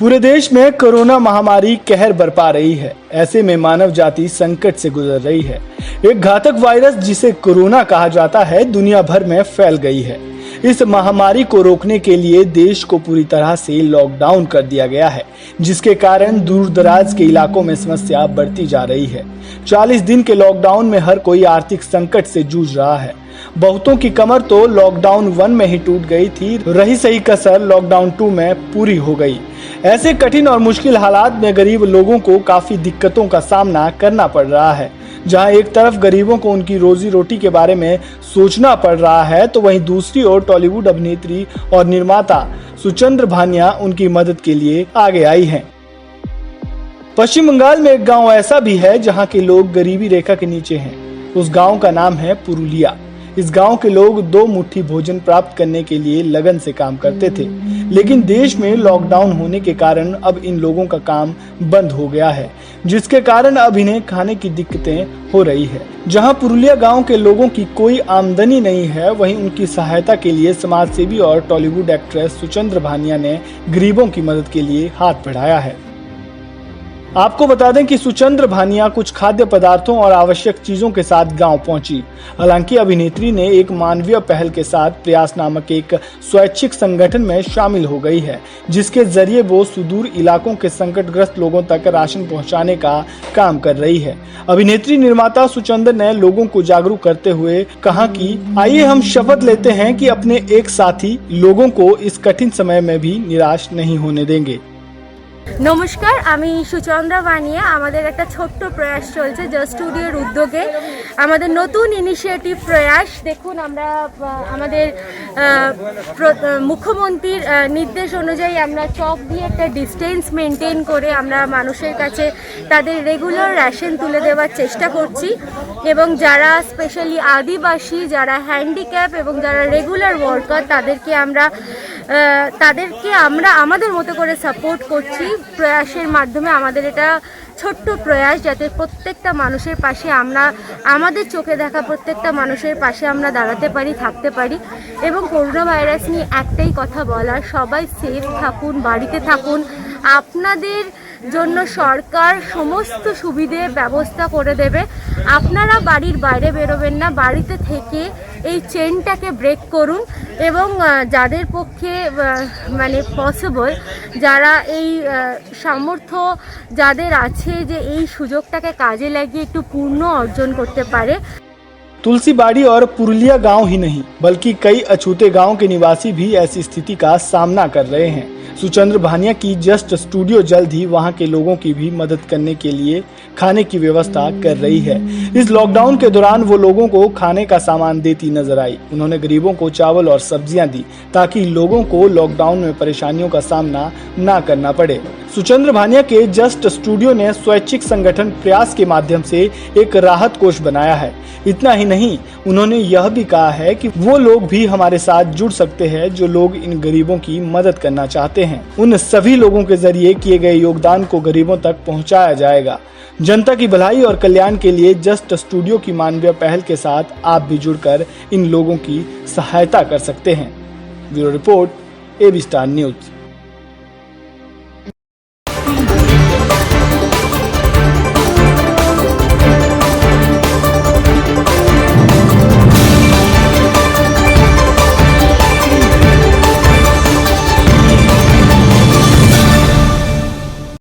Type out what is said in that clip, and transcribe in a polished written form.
पूरे देश में कोरोना महामारी कहर बरपा रही है। ऐसे में मानव जाति संकट से गुजर रही है। एक घातक वायरस जिसे कोरोना कहा जाता है दुनिया भर में फैल गई है। इस महामारी को रोकने के लिए देश को पूरी तरह से लॉकडाउन कर दिया गया है, जिसके कारण दूर दराज के इलाकों में समस्या बढ़ती जा रही है। 40 दिन के लॉकडाउन में हर कोई आर्थिक संकट से जूझ रहा है। बहुतों की कमर तो लॉकडाउन 1 में ही टूट गई थी, रही सही कसर लॉकडाउन 2 में पूरी हो गई। ऐसे कठिन और मुश्किल हालात में गरीब लोगों को काफी दिक्कतों का सामना करना पड़ रहा है। जहां एक तरफ गरीबों को उनकी रोजी रोटी के बारे में सोचना पड़ रहा है, तो वहीं दूसरी ओर टॉलीवुड अभिनेत्री और निर्माता सुचंद्र भानिया उनकी मदद के लिए आगे आई हैं। पश्चिम बंगाल में एक गांव ऐसा भी है जहां के लोग गरीबी रेखा के नीचे हैं। उस गांव का नाम है पुरुलिया। इस गांव के लोग 2 मुट्ठी भोजन प्राप्त करने के लिए लगन से काम करते थे, लेकिन देश में लॉकडाउन होने के कारण अब इन लोगों का काम बंद हो गया है, जिसके कारण अब इन्हें खाने की दिक्कतें हो रही है। जहां पुरुलिया गांव के लोगों की कोई आमदनी नहीं है, वहीं उनकी सहायता के लिए समाज सेवी और टॉलीवुड एक्ट्रेस सुचंद्र भानिया ने गरीबों की मदद के लिए हाथ बढ़ाया है। आपको बता दें कि सुचंद्र भानिया कुछ खाद्य पदार्थों और आवश्यक चीजों के साथ गांव पहुंची। हालांकि अभिनेत्री ने एक मानवीय पहल के साथ प्रयास नामक एक स्वैच्छिक संगठन में शामिल हो गई है, जिसके जरिए वो सुदूर इलाकों के संकटग्रस्त लोगों तक राशन पहुंचाने का काम कर रही है। अभिनेत्री निर्माता सुचंद्र ने लोगों को जागरूक करते हुए कहा कि आइए हम शपथ लेते हैं कि अपने एक साथी लोगों को इस कठिन समय में भी निराश नहीं होने देंगे। नमस्कार, আমি সুচন্দ্রা বানিয়া। আমাদের একটা ছোট্ট প্রয়াস চলছে জাস্ট স্টুডিওর উদ্যোগে। আমাদের নতুন ইনিশিয়েটিভ প্রয়াস। দেখুন, আমরা আমাদের মুখ্যমন্ত্রীর নির্দেশ অনুযায়ী আমরা চক দিয়ে একটা ডিস্টেন্স মেনটেন করে আমরা মানুষের কাছে তাদের রেগুলার রেশন তুলে দেওয়ার চেষ্টা করছি, এবং যারা স্পেশালি আদিবাসী, যারা হ্যান্ডিক্যাপ এবং যারা রেগুলার ওয়ার্কার তাদেরকে আমরা আমাদের মতো করে সাপোর্ট করছি। প্রয়াসের মাধ্যমে আমাদের এটা ছোট্ট প্রয়াস, যাতে প্রত্যেকটা মানুষের পাশে আমরা আমাদের চোখে দেখা প্রত্যেকটা মানুষের পাশে আমরা দাঁড়াতে পারি, থাকতে পারি। এবং করোনা ভাইরাস নিয়ে একটাই কথা বলার, সবাই সেফ থাকুন, বাড়িতে থাকুন। আপনাদের জন্য সরকার সমস্ত সুবিধে ব্যবস্থা করে দেবে। আপনারা বাড়ির বাইরে বেরোবেন না, বাড়িতে থেকে এই চেনটাকে ব্রেক করুন। এবং যাদের পক্ষে মানে পসিবল, যারা এই সামর্থ্য যাদের আছে যে এই সুযোগটাকে কাজে লাগিয়ে একটু পূর্ণ অর্জন করতে পারে। तुलसीबाड़ी और पुरुलिया गांव ही नहीं बल्कि कई अछूते गांव के निवासी भी ऐसी स्थिति का सामना कर रहे हैं। सुचंद्र भानिया की जस्ट स्टूडियो जल्द ही वहां के लोगों की भी मदद करने के लिए खाने की व्यवस्था कर रही है। इस लॉकडाउन के दौरान वो लोगों को खाने का सामान देती नजर आई। उन्होंने गरीबों को चावल और सब्जियां दी ताकि लोगों को लॉकडाउन में परेशानियों का सामना ना करना पड़े। सुचंद्र भानिया के जस्ट स्टूडियो ने स्वैच्छिक संगठन प्रयास के माध्यम से एक राहत कोष बनाया है। इतना ही नहीं, उन्होंने यह भी कहा है कि वो लोग भी हमारे साथ जुड़ सकते हैं जो लोग इन गरीबों की मदद करना चाहते हैं। उन सभी लोगों के जरिए किए गए योगदान को गरीबों तक पहुंचाया जाएगा। जनता की भलाई और कल्याण के लिए जस्ट स्टूडियो की मानवीय पहल के साथ आप भी जुड़कर इन लोगों की सहायता कर सकते हैं। Bureau report, AB Star news.